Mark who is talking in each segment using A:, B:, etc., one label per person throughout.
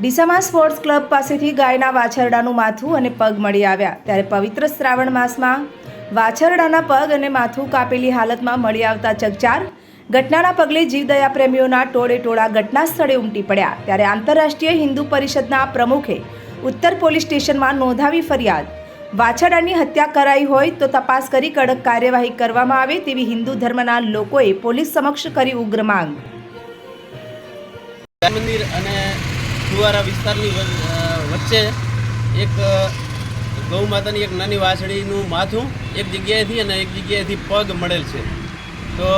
A: ડીસામાં sports club પાસેથી ગાયના વાછરડાનું માથું અને પગ મળી આવ્યા ત્યારે પવિત્ર શ્રાવણ માસમાં વાછરડાના પગ અને માથું કાપેલી હાલતમાં મળી આવતા ચકચાર ઘટનાના પગલે જીવદયા પ્રેમીઓના ટોળે ટોળા ઘટના સ્થળે ઉમટી પડ્યા ત્યારે આંતરરાષ્ટ્રીય હિન્દુ પરિષદના પ્રમુખે ઉત્તર પોલીસ સ્ટેશનમાં નોંધાવી ફરિયાદ। વાછરડાની હત્યા કરાઈ હોય તો તપાસ કરી કડક કાર્યવાહી કરવામાં આવે તેવી હિન્દુ ધર્મના લોકોએ પોલીસ સમક્ષ કરી ઉગ્ર માંગ।
B: મંદિર અને ફુવારા વિસ્તારની વચ્ચે એક ગૌ માતાની એક નાની વાછડીનું માથું એક જગ્યાએથી અને એક જગ્યાએથી પગ મળેલ છે। તો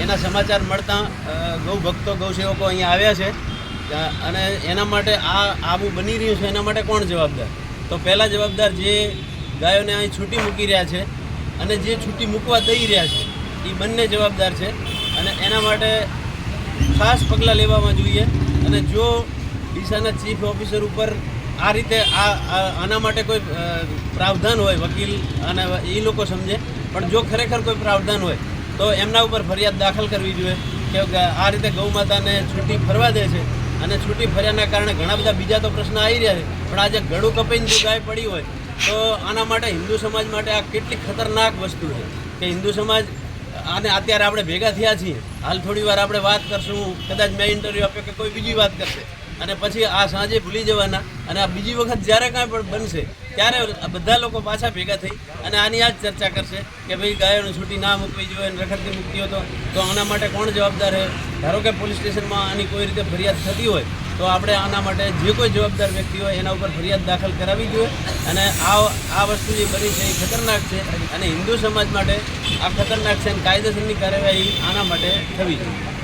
B: એના સમાચાર મળતા ગૌ ભક્તો ગૌ સેવકો અહીંયા આવ્યા છે અને એના માટે આવું બની રહ્યું છે એના માટે કોણ જવાબદાર? તો પહેલાં જવાબદાર જે ગાયોને અહીં છૂટી મૂકી રહ્યા છે અને જે છૂટી મૂકવા દઈ રહ્યા છે એ બંને જવાબદાર છે અને એના માટે ખાસ પગલાં લેવામાં જોઈએ। અને જો ડીસાના ચીફ ઓફિસર ઉપર આ રીતે આના માટે કોઈ પ્રાવધાન હોય વકીલ અને એ લોકો સમજે, પણ જો ખરેખર કોઈ પ્રાવધાન હોય તો એમના ઉપર ફરિયાદ દાખલ કરવી જોઈએ કે આ રીતે ગૌ માતાને છૂટી ફરવા દે છે અને છૂટી ફર્યાના કારણે ઘણા બધા બીજા તો પ્રશ્ન આવી રહ્યા છે, પણ આજે ગળું કપાઈને જો ગાય પડી હોય તો આના માટે હિન્દુ સમાજ માટે આ કેટલી ખતરનાક વસ્તુ છે કે હિન્દુ સમાજ અને અત્યારે આપણે ભેગા થયા છીએ, હાલ થોડી વાર આપણે વાત કરશું, કદાચ મેં ઇન્ટરવ્યૂ આપ્યો કે કોઈ બીજી વાત કરશે અને પછી આ સાંજે ભૂલી જવાના અને આ બીજી વખત જ્યારે કાંઈ પણ બનશે ત્યારે બધા લોકો પાછા ભેગા થઈ અને આની આ જ ચર્ચા કરશે કે ભાઈ ગાયોને છૂટી ના મૂકવી જોઈએ અને રખડતી મૂકતી હોય તો આના માટે કોણ જવાબદાર છે? ધારો કે પોલીસ સ્ટેશનમાં આની કોઈ રીતે ફરિયાદ થતી હોય તો આપણે આના માટે જે કોઈ જવાબદાર વ્યક્તિ હોય એના ઉપર ફરિયાદ દાખલ કરાવવી જોઈએ। અને આ વસ્તુ જે બની છે એ ખતરનાક છે અને હિન્દુ સમાજ માટે આ ખતરનાક છે અને કાયદેસરની કાર્યવાહી આના માટે થવી જોઈએ।